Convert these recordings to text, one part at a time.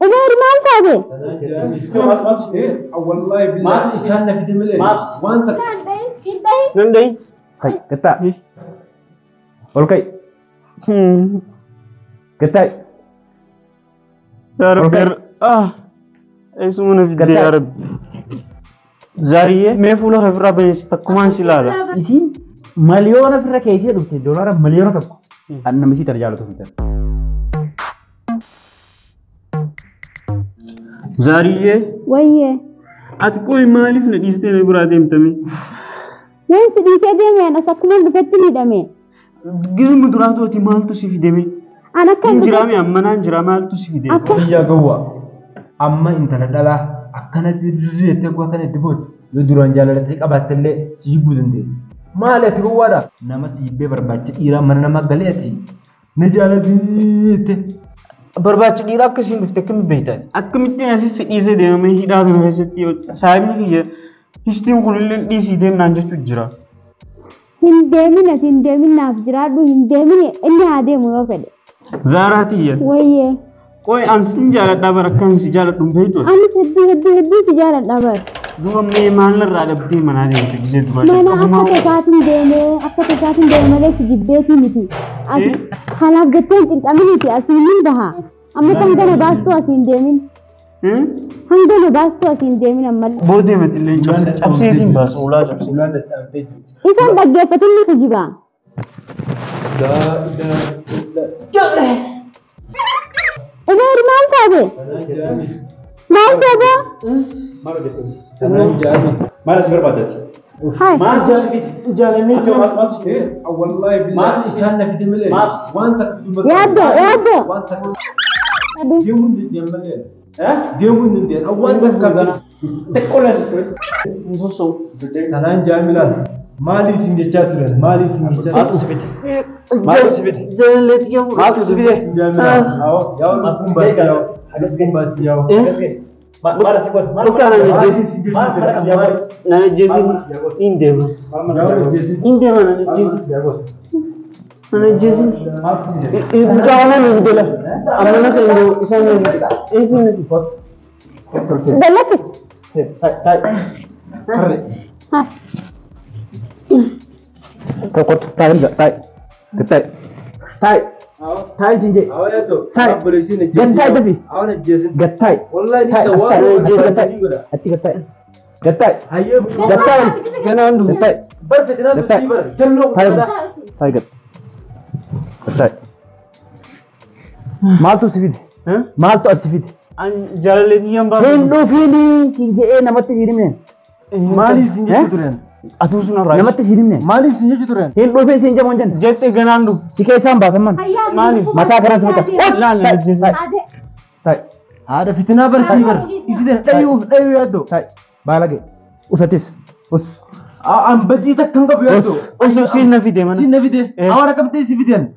عمر ما أنت أبي والله ما تسهلنا في دم الليل وانت Nandai. Hai, kata. Okay. Kata. يا رب ايش من في يا رب زاريه ما فولا خبر بس تكمان سلالا Isin مليون في الركيزة دوتي دولار مليون تبقى. أنا مشي ترجع له تفيد. زاريه ويه اتكوي مالي في نديستي برادم تمي وين سدي سدي أنا سكون بفتني دمي جزم دراتو تي مال تسي دمي أنا كم جرامي امنا جرامال تسي دمي يا جوا أما أنت ندلا أكنت دريت تقوى كنت تبود لدران جالتك أبعت اللي سيبودن ديس ما له تقوى ده نما سيبه برباط إيران من نما غليتي نجال ديت برباط إيران كسين بفتكم بيتان أكملتي أسيس إيزه دمي هيدا دمي سيتيو سايمي هي هشتيم كلن دي سيدم نانجس تجرا هندمي نافجرادو هندمي إني هذا موافق زاراتي ويه कोई अंसिन जारा डाबर रखन सी जारा तुम भेज दो أنا सद्दी سجارة دابر दो मैं मान ल रहा अब दी मना दे किसे दुआ मैं आपका तकातन देने ले सिजिबेती मिटी खाना गत्ते चिंतामनी थी असीन बहा अम्मा तंगने बास्तो असीन देमिन हंगने बास्तो असीन देमिन अम्मा बोदे मत ले अब से दिन बस ओला जब से इसान लगे पतन नहीं खजीबा عمر ما أنت أبي ما أنت أبي ما نسبر بدل هاي ما جالني تو والله ما تسهلنا في دم الليل وانت يا دو وانت ديمون دي الليل ديمون دي اول كذا تقول نصو تنان جاملا مالي سنجاترن مالي سنجاترن مالي سبيت جلت يا مالي سبيت جاملا يا مفهوم بس يا حدث كان بس يا مالي سبيت بكره جيسي انا جيسي اندم اندم انا جيسي جانا نقول امنا كيلو اسان ايش نتي دلك Kau tay enggak tay? Ketai. Tay. Tay jinje. awalnya tuh Tay. Getai tapi. awalnya Jason Getai. والله Tay. انت Getai. واحد Aci getai. Getai. هيا Getai. Jangan dulu. Getai. برفتنا Getai. تصيبر جلو Tay. Tay get. Getai. Mal tu sifid. Mal tu sifid. an jallet yam ba Hindu fili sinje namatti sirimne. مالي سنجي تورن atu suna ra Namatti sirimne. مالي سنجي تورن Hindu fili sinje monjan. jette ganandu Sike samba saman. مالي Mata karan semita. لا لا جيسي Tay. هذا فتنة برسيبر إذا أيوه يا دو Tay. Balage. Usatis. Us. أم بدي تكنك بيادو usu sin na fide mana سين نفيدة أنا كم تيجي فيديان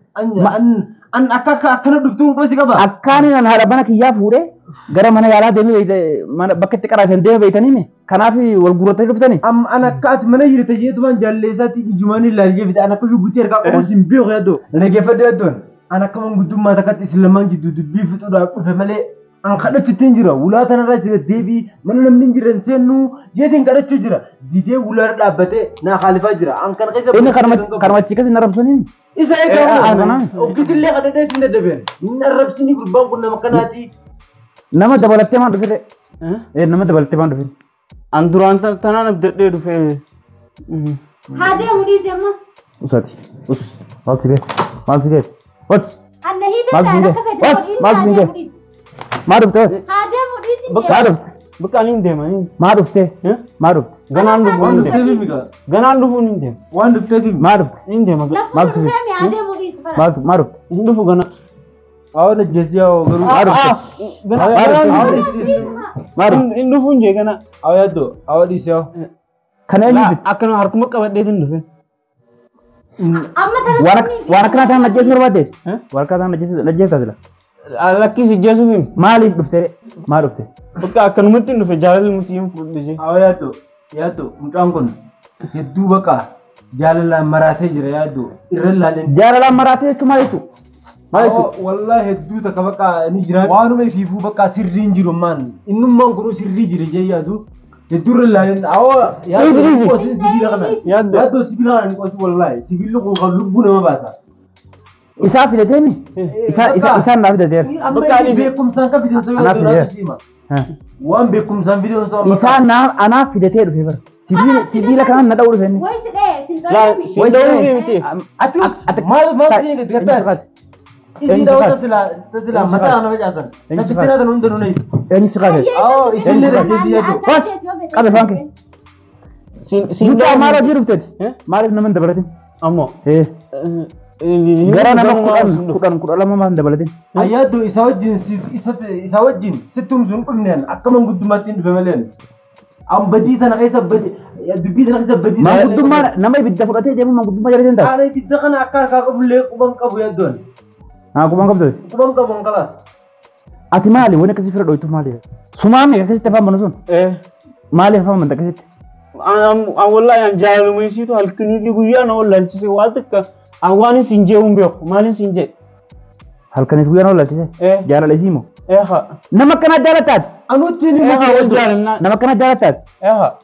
أن أكا دكتور كويس كبا Akkaani nan haadha mana kiyyaa fuudhee gara mana yaalaa deemee mana bakka itti qaraasan deemee beeytanii mi? Kanaaf wal guurratanii dhuftanii? أنا كات من يجري تجيه تمان جالسات جماني لا يجي أنا كشوف بتير كأقول سيمبيو يا دو أنا كيف أدون أنا كمان قدوم ما تكات إسلامان جدو بيف تورا فمالي أنا خدت تنجرا ولا تنا راس ديبي من لم ننجر نسينو جيتين كارت تجرا ديتي ولا لابته نا خالفة جرا أنا كان كيسا Inni karma cikas hin arrabsanii? إذا أنا. إيه وكيس اللي قد ده سند دبن نرب سني قربان كنا مكاناتي Nama dabalattee maan dhufe? Nama dabalattee maan dhufe? an duran tanan abdade du fe هذا وليد يما Usati. Us. Maal si ga'e? Maal si ga'e? Us. أنا هي ما ده بزنجة. أنا كفيت ما بزنجة. Maa dhufte? هذا وليد Maa dhufte? bukan inde man Maa dhufte? Maa dhufte? ganan du وان inde دكتور ميكا ganan du inde وان دكتور Maa dhufte? inde maga لا فوق سامي هذا وليد Maa dhufte? indu fu gana أنا جزيا وغيره Maa dhufte? Maa dhufte? indu fu nje gana أو يدو أو ديسيو Kana eenyu la dhufte? akana harkuma qabadde din du fe أما ترى Waan akkanaa ta'an ajjeesuu barbaadde? Waan akkanaa ta'an ajjeessaa jira? lakki si jesu fim Maaliif dhufte? Maa dhufte? bakka akkanumatti du fe jalal muti yim fudde je أو يدو متأنكون يدو بقى جال لا مراتي جرا يدو إرلا لين Jaalalaan maraatee jechuun maal jechuudha? Wallahi hedduu takka bakka ni jira. Waanuma fiifuu bakka sirrii hin jiru maan. Innummaan kun sirrii jire jee yaadu. Heddurra ilaalin yaaddu qosi sibiila kana. Yaaddu sibiila kana qosi wallahi. Sibiilli kun kan lubbuu nama baasa. Isaa fidateemi? Isaan naaf fidateera. Bakka ani beekumsaan kan fidan yoo ta'u waan beekumsaan fidan soo. Isaan anaaf fidatee dhufe bara. Sibiila kanaan na dha'uu dhufeenni. Sindaa'uu miti. Ati maal siin gadi Isi dah tersilah mata anak macam tapi tidak ada nunda nunda itu. Ini sekali. Isi ni dah jadi itu. Kabe fangke. Sinda mara biru tadi. Mara nama dah berarti. Amo. Gara nama Quran lama mah dah berarti. Ayat tu isawajin situm sun kuningan. Akka menggudumatin dua melian. Badi sana kaisa badi. Ya dubi sana kaisa badi. Menggudumar nama ibidda berarti dia menggudumar jadi entah. Ada ibidda kan akar kakak boleh kubang kabu ya don. Aku bangkap tu. Kubang kelas. Ati mali, wani kasi fira doitu mali. Sumami kasi tefa manusun. Mali fa man kasi. Wallahi an jalu mai situ halkini li guya na wallahi ci watka awani sinje umbe mali sinje. Halkani guya na wallahi ci. Jara lazimo. Ha. Nama kana jalatat. Anu tini nama kana jalatat. Ha.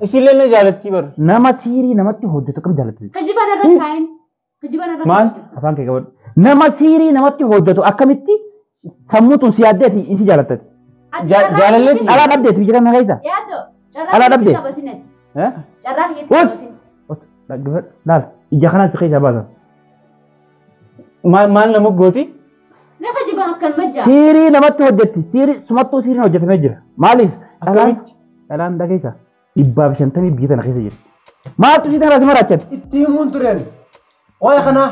Isile na jalati bar. Nama siri nama tu hodde to kam jalati. Kajiban ada kain. Kajiban ada. Mal. Afan ke kawan. Nama siri nama tu hodde to akamitti sammu tu siadde ti isi jalatat. Jalalati. Ala dabde tu jira na gaisa. Ya tu. Ala dabde. Cara kita. Us. Lal. Ija kana sikhi jabasa. Mal nama goti. Ni kajiban akan majja. Siri nama tu hodde ti. Siri sumattu siri hojjete majjira. Malif. Alan da gaisa. Ibba bishantami biyata na gaisa jira. Ma tu sita rasma rachat. Itti munturen. Wai kana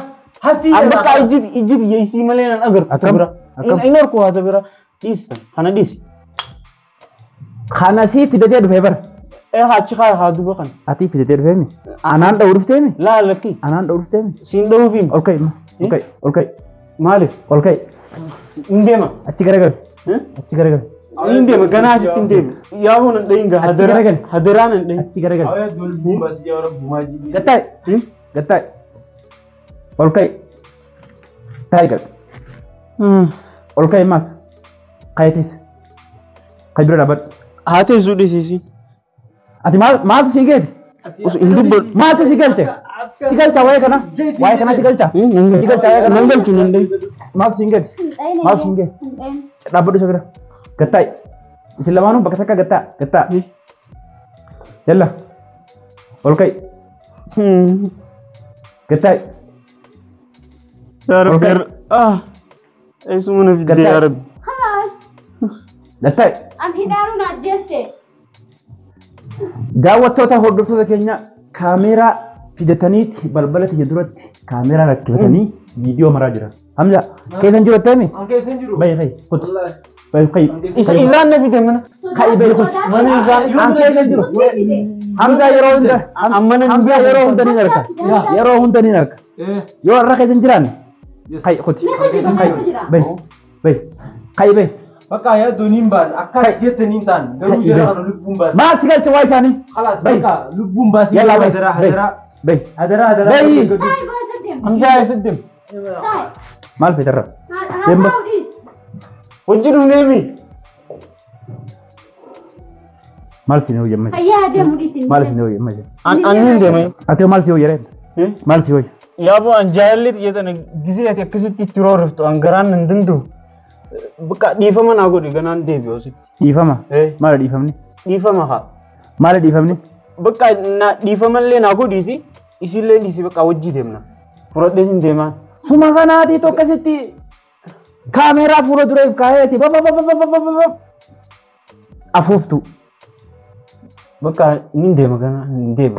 hafi. Ambaka ijid yesi malenan agar. Akabra. Inor ko hada bira. Istan. Hana dis. Khana si fidate du fever. Ha chikha ha du bakan. Ati fidate du femi. Anan da uruftemi. La laki. Anan da uruftemi. Sin do fim. Okay. Mali. Okay. Indema. Achi garagal. Achi garagal. Indema kana si tindem. Ya honan dainga hadaranan dai. Achi garagal. Awya dul bumba si orang bumaji. Gatai. Okay. Tiger. Okay mas. Kaitis. Kaibra dapat. Hate zudi sisi. Ati mal siget. Hindu mal tu sigalte. Sigalcha waya kana sigalcha. Sigalcha waya kana nangam tunande. Mal singet. Dapat du sabira. Gatai. Islamanu bakasaka gata. Yalla. Okay. Gatai. Ya Rabbi. Ay sumuna fidde ya Rabbi. Gatai. Anti daru na jesse. Daawwattoota hordoftoota keenya kaameeraa fidataniiti balbala tiyya duratti kaameeraa rakkifatanii viidiyoo maraa jiran. Hamza keessan jiru attami? Keessan jiru. Bayi kutu. Isaan na fide mana. Kai bayi kutu. Mana isaan an keessan jiru. Hamza yeroo hunda Hamza yeroo hunda ni arka. Yeroo hunda ni arka. Yoo irra keessan jiran. Kai kutu. Bayi. Kai bayi. Bakka ya duniin baan akka jettaniin taan garuu jira kana lubbuun baas. Maal si galcha waa isaanii? Khalas bakka lubbuun baas. Hadara. Hamza isiddim. Maal fitarra? Demba. Wajjiru neemi. Maal si nuu yemma. Ayya demu disin. Maal si nuu yemma. Annin deemee. Ati maal si hoyyare? Maal si hoy? Yaabo an jaallit yeetana gisee ati akkasitti itti roorriftu an garaan nan dandu. Bakka dhiifama naa godhi ganaan deebi'u sitti. Dhiifama? Maal dhiifamni? Dhiifama haa. Maal dhiifamni? Bakka dhiifamallee naa godhiiti isillee dhiisi bakka wajjii deemna. Furadhee sin deemaan. Suma kanaati tokkasitti kaameeraa fuula dureef kaayeeti afuuftu. Bakka nin deema ganaa nin deema.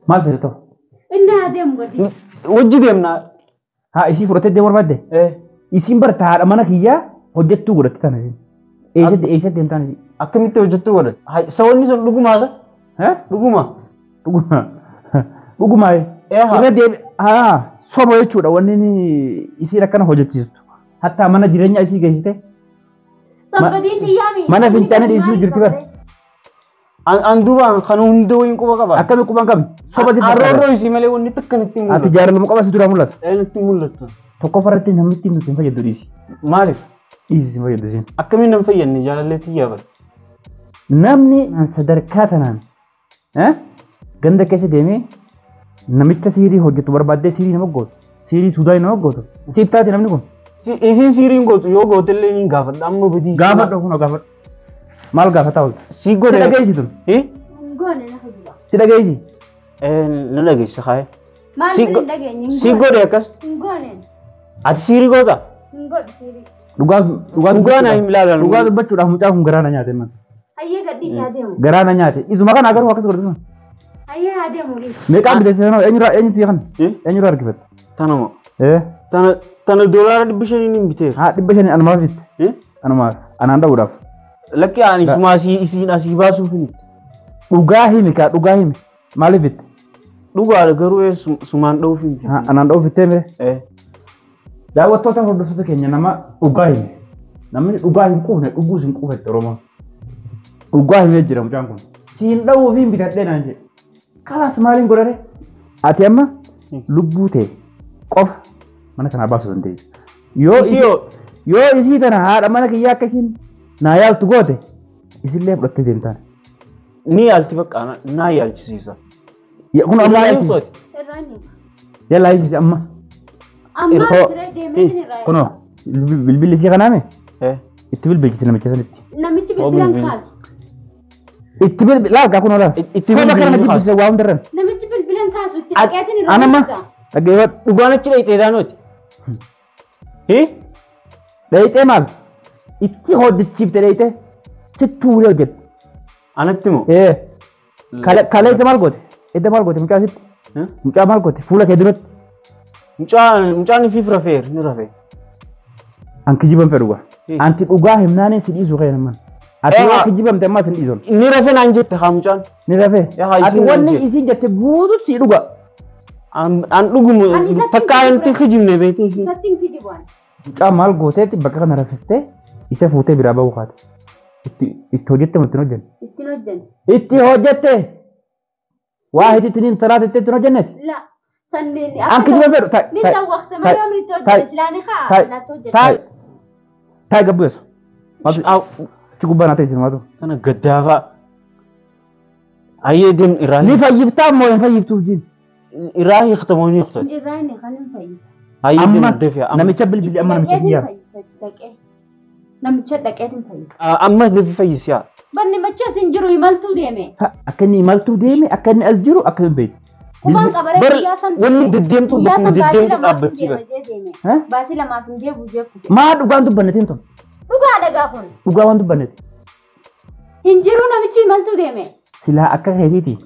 Maal fedhe ta'u? Inna deemu godhi. Wajji deemnaa. Haa isii fudhattee deemuu barbaadde? Isiin barta haadha mana kiyyaa hojjettuu godhatte tana isiin. Eessatti deemtaan isiin? Akkamitti hojjettuu godhatte? Sawanni sun dhugumaa? Dhugumaa? Dhugumaa. Irra deebi soba jechuudha wanni isiin akkana hojjechiistu. Hatta mana jireenyaa isii geessite. Sabbadiin xiyyaami. Mana fincaanii dhiisuu jirti bara. Anduba kan hunda wayin quba qaba. Akkami quban qabni. Soba sitti fakkaata. Arroo isii malee wanni takkanitti mul'atu. Ati jaalaluma qaba sitti mul'ata. Nutti mul'atu. Tokko farratti namni ittiin nuti hin fayyadu dhiisi. Maaliif? Dhiisi hin fayyadu siin. Akkamiin nam fayyadne jaalallee xiyyaa bari. Namni sadarkaa tanaan ganda keessa deemee namicha siirii hojjetu barbaaddee siirii nama gootu. Siirii Suudaan nama gootu. Siif taate namni kun. Isiin siiriin gootu yoo gootellee ni gaafadha amma badii. Gaafadha kun gaafadha. Maal gaafataa oolta? Si godhe. Si dhageessi tun. Ngoone na hojii. Si dhageessi. Na dhageessa kaaye. Maal Si hin dhageenye? si godhe akkas. Ngoone. Ati siirii goota? Ngoone siirii. Dhugaa na hin ilaalan. Dhugaa dubbachuudhaaf mucaa kun garaa na nyaate man. Hayyee gadhiisaa deemu. Garaa na nyaate. Isuma kana agaruu akkas godhatu. Hayyee haa deemu rii. Meeqaan bitee sanoo eenyutu yakan? Eenyutu harkifate? Tanuma. Tana $5 500 hin biteef. haa 500 anumaaf bitte. Anumaaf anaan dha'uudhaaf. Lakki ani suma isiin asii baasuuf hin. Dhugaa himi kaa dhugaa himi. Maaliif bitte? Dhugaadha garuu sumaan dha'uuf hin. Anaan dha'uuf bittee mire? Daawwattoota hordoftoota keenya nama dhugaa himi. Namni dhugaa hin quufne dhuguus hin quufette Oromoon. Dhugaa himee jira mucaan kun. Siin dha'uuf hin bitadhee naan jedhe. Kalaas maaliin godhare? Ati amma lubbuu ta'e qofa mana kanaa baasuu dandeessi. Yoo isii tana haadha mana kiyyaa akka isiin naa yaaltu goote isillee fudhattee deemtaan. Ni yaalti bakka naa yaalchisiisa. Kun amma yaalchisi. Irraani. Yalla yaalchisi amma. Amma siree deemee sin irraa. Kunoo bilbilli isii kanaame? Itti bilbilchisi namicha sanitti. Namichi bilbilan kaasu. Itti bilbil laal gaa kunoo laal. Itti bilbil kana jibbise waa hundarran. Namichi bilbilan kaasu itti dhaqeetin irraa. Anamma dhaggeeffadhu. Dhugaan achi dhayitee daanooti. Dhayitee maal? Itti hojjechiifte dhayitee sittuu ulee hojjette. Anatti moo? Kaleessa maal goote? Edda maal goote mucaa sitti? Mucaa maal goote? Fuula kee duratti? Mucaan ifiif rafeer ni rafee. An kijiban fedhuga. Anti dhugaa himnaanee si dhiisuu kee naman. Ati yoo kijibamte ammaa sin dhiisun. Ni rafee naan jette haa mucaan. Ni rafee. Ati wanni isiin jette guutuu si dhuga. An dhugumu takka anti kijibne beekte isiin. Sattiin kijibuan. Mucaa maal gooteetti bakka kana rafiftee isa fuutee biraa bahuu kaate. Itti hojjette moo ittiin hojjenne? Ittiin hojjenne. Itti hojjette. Waa hiti tiniin salaat itti ittiin hojjenneeti. La. Sanneen. An kijiban fedhu. Ni tawwaqse malee omri itti hojjenne silaani haa. Natti hojjenne. Taa'e gabbeessu. Ci gubbaa naa ta'e isin maatu. Kana gaddaafaa. Ayyee deem irraa. Ni fayyiftaa moo hin fayyiftuuf jiin? Irraa hiiktamoo ni hiiktan. Irraa inni kan hin fayyisa. Ayyee Amma deem deefi'a. namicha bilbilli amma namicha siyyaa. Namicha dhaqeetin fayyisa. Amma deefi fayyisiyaa. Banni macha isin jiru imaltuu deeme. Akka inni imaltuu deeme akka inni as jiru akka hin beeku. Kubaan qabaree guyyaa san wanni deddeemtu bakkuma deddeemtu dhaabbachiisa. Baatii lamaaf hin deebi'u jeeku. Maa dhugaan dubbannetiin tun? Dhugaa dhagaa kun. Dhugaa waan dubbanneeti. Hin jiru namichi imaltuu deeme. Silaa akka keetiiti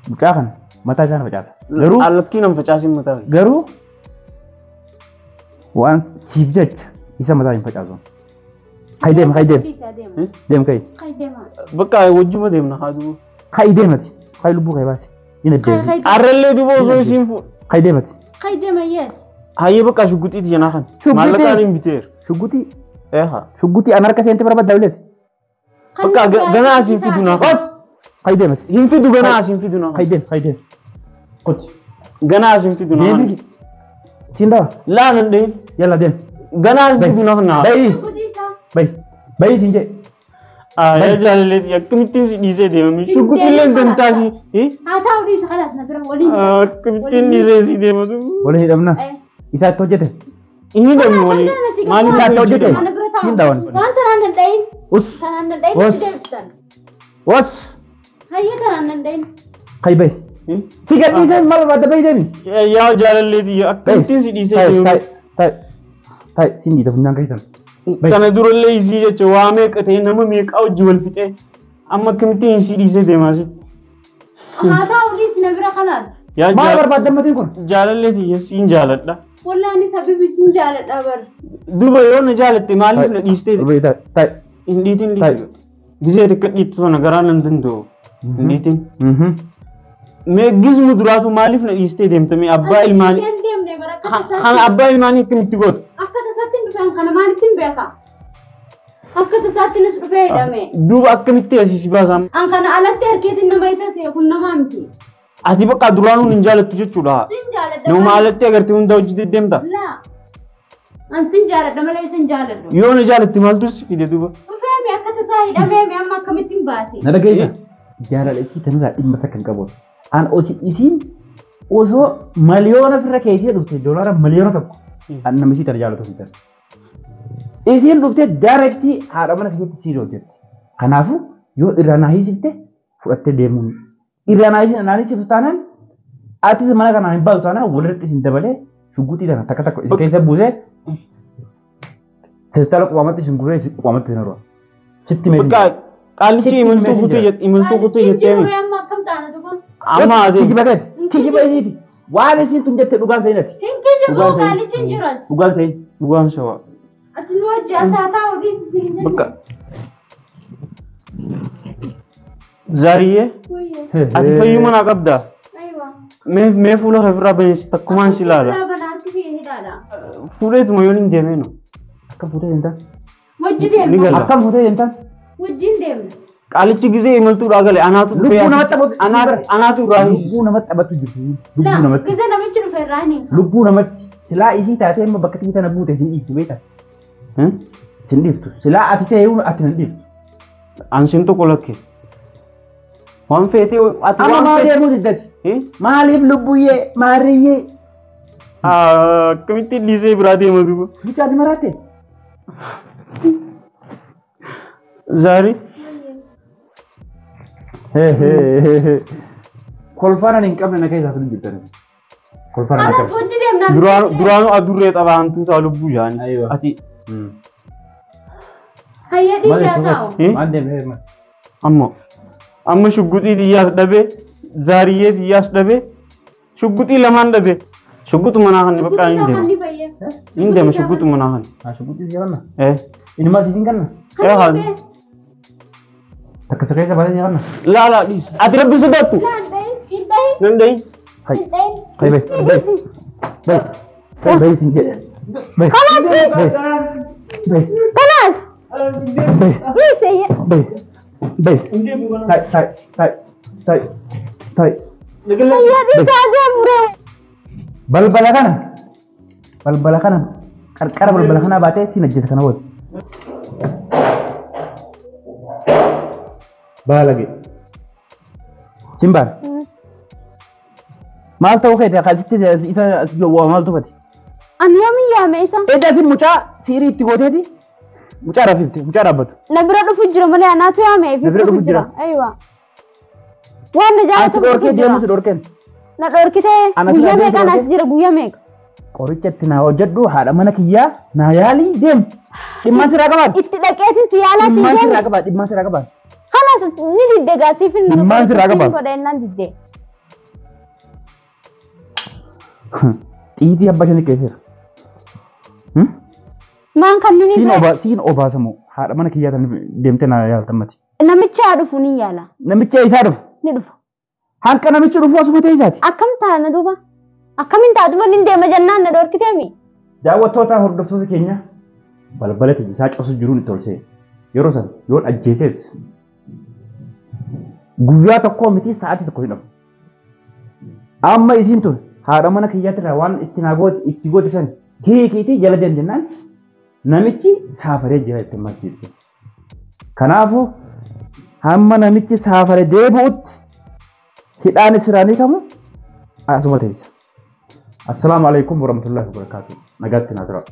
mucaa kana mataa isaa na facaasa. Garuu Allakkii nama facaasin mataa. garuu waan siif jecha isa mataa hin facaasu. Kai deema kai deema. Deem kai. Kai deema. Bakka wajjuma deemna haa dubu. Kai deemati. Kai lubbuu kai baasi. Ina deemi. Arrallee dubu osoo isiin fu. Kai deemati. Kai deema yees. Hayyee bakka shugguxiiti jenaa kan. Maallaqaan hin biteer. Shuggutii. Eeha. Shuggutii an harka seente barbaadda uleeti. Bakka ganaa asiin fidu naa kan. Kai deemati. Hin fidu ganaa asiin fidu naa Kai kan. deem kai deem. Koti. Ganaa asiin fidu naa kan. Deemi. Siin dawa. Laan hin dheen. Yalla deem. Ganaa asiin fidu naa kan naa. Bayi. Bayi. Bayi siin jee. Yaa jaalalleeti akkamittiin si dhiisee deemame shugguxiillee dantaasi. Haa ta'u dhiisa kalaas na bira waliin. Akkamittiin dhiisee si deematu. Waliin hidhamna. Isaa itti hojjete. Inni dhabni walii. Maaliif Isaa itti hojjete. Ana bira taa'u. Siin dawan. Waan tanaan danda'in. Us. Tanaan danda'in Os. itti deebisan. Was. Hayyee tanaan danda'in. Kai bayi. Si gadhiisee maal barbaadda bayi deemi. Yaa jaalalleeti akkamittiin si dhiisee deemame. Taa'e siin dhiita funyaan keessan. Kana durallee isii jecha waa meeqa ta'e nama meeqaa wajji wal fixee amma akkamittiin isii dhiisee deemaa si. Haa ta'u dhiisi na bira kalaas. Maal barbaadda ammatiin kun? Jaalalleeti siin jaaladha. Wallaani sabibi sin jaaladha bar. Duba yoo na jaalatte maaliif na dhiistee Taa'e. hin dhiitin gisee xiqqa dhiittu sana garaa nan danda'u hin dhiitin. Meeggizmu duraatu maaliif na dhiistee deemtame abbaa ilmaanii. Kana abbaa ilmaanii akkamitti gootu? Akka tasatti hin dhufan kana maalittiin beeka? Akka tasaatti nas dhufee hidhame. Duuba akkamitti asii baasam? An kana alatti harkeetiin nama isa see kun nama miti. Ati bakka duraanuu hin jaalattu jechuudha. Sin jaaladha. Nama alatti agartee hunda hojii deemta. Laa. An sin jaaladha malee sin jaaladhu. Yoo na jaalatte maaltu si fide duuba? Dhufee mi akka tasaa hidhamee mi amma akkamittiin baase. Na dhageessa. Jaalala isii tanirraa dhimma takka hin qabu. An isiin osoo miliyoona firra keessee dhufte doolaara miliyoona tokko an nama isii tana jaalatu hin taane. Isiin dhuftee daarektii haadha mana keessatti sii hojjette. Kanaafuu yoo irraa naa hiisifte fudhattee deemuun irraa naa hiisiftu taanaan atis mana kanaa hin baatu taanaan walirratti isin dabalee shugguxii tana takka takka isin keessa buusee teessitaala qubaamatti isin guree qubaamatti isin horoo. Sitti mee. Bakka qaalichi imaltuu kutuu jettee mi? Amma akkam taana dhufa. Amma ati. Kijiba gadi. Kijiba isiiti. Waan isiin tun jette dhugaan seenati. Hin kijibu qaalichi hin jiran. Dhugaan seen. Dhugaan shawaa. Ati nu wajji asaataa odii sisin. Bakka. Zaariyyee. Ati fayyuma naa qabdaa? Mee fuula ofirraa baneessi takkumaan si ilaala. Fuudheetuma yoo hin deemee no. Akkam fuutee deemtan? Wajji deemna. Akkam fuutee deemtan? Wajjin deemna. Qaalichi gisee imaltuudhaa gale anaatu dhufee Lubbuu namatti taphatu. anaatu irraa Lubbuu namatti taphatu jirtu. Lubbuu Laa namatti. gisa namichi dhufe irraa ni. Lubbuu namatti. Silaa isii taatee amma bakka tana buute isin dhiiftu beekta. Isin dhiiftu. Silaa ati ta'ee ati nan dhiiftu. Ansiin tokko lakke. Waan feetee ati Amma waan maal feetee. deemuu diddati? Maaliif lubbuyyee maarriyyee? Akkamitti dhiisee biraa deema duuba. Bichaa ati maraatte? Zaari. Kolfaan hin qabne na keessaa tun jirtan. Kolfaan hin Alas qabne. wajji deemna. Duraanuu adurree xabaantuu ta'a lubbuu jaani. Aywa. Ati Hayya dhiisaa taa'u. Maal deemee maal? amma shugguxii xiyyaas dhabe zaariyyee xiyyaas dhabe shugguxii lamaan dhabe shugguxu manaa kan bakka hin deema. Hin deema shugguxu manaa kan. Shugguxii si kanna? Inumaa sitiin kanna? Haan. Takka sirreessa baatee si kanna? Laalaa dhiis. Ati rabbi sodaattu. Nan dahi. Hai. Hai bai. Bai. Bai bai sin jedhe. Bai. Bai. Kalas. Bai. Dhiisee. Bai. Bai. Tai tai tai tai tai. Hayya dhiisaa deemure. Balbala kana qarqara balbala kana baatee si najjata kana bood. Balage. Simbaan. Maal ta'uu feete akkasitti isa maal tufate? Ani yoomi yaame isa. Edda si mucaa siirii itti gooteeti. Mucaa rafifte, mucaa dhaabbatu. Na bira dhufu jira malee anaatu yaame. Na bira dhufu jira. Aywa. Waan na jaalatu. Asi dhorkee deemu si dhorkeen. Na dhorkitee guyyaa meeqaan as jira guyyaa meeqa? Qoricha itti naa hojjedhu haadha mana kiyyaa naa yaalii deemu. Dhimmaan siraa qabaadhu. Itti dhaqeetiin si yaalaa si Dhimmaan deemu. siraa qabaadhu. Dhimmaan siraa qabaadhu. Halas ni didde gaasiifin na Dhimmaan sirraa qabaadhu. godhannaan didde. Xiitii abba shanii keesseera. Maan kan ni Siin obaasamu haadha mana kiyyaa tan deemtee naa yaaltammati. namicha dhufu ni yaala. Namicha isaa dhufu. Ni dhufu. Hanqa namichi dhufu asuma ta'e isaati. Akkam taana duuba? Akkamiin taatuma ni deema jennaan na dhorkiteemi? Daawwattoota hordoftoota keenya balbala isaa cabsu jiruun itti olsee yeroo san yoon ajjeeses guyyaa tokkoo miti sa'aatii tokko hin dhabu. Amma isiin tun haadha mana kiyyaatirraa waan itti goote san keekiitii jala deem jennaan namichi saafaree jira itti marsiifte. Kanaafuu hamma namichi saafaree deebi'utti hidhaan israanii kamu asuma teessa. Assalamu alaikum warahmatullahi wabarakatuh. Nagaatti naa tura.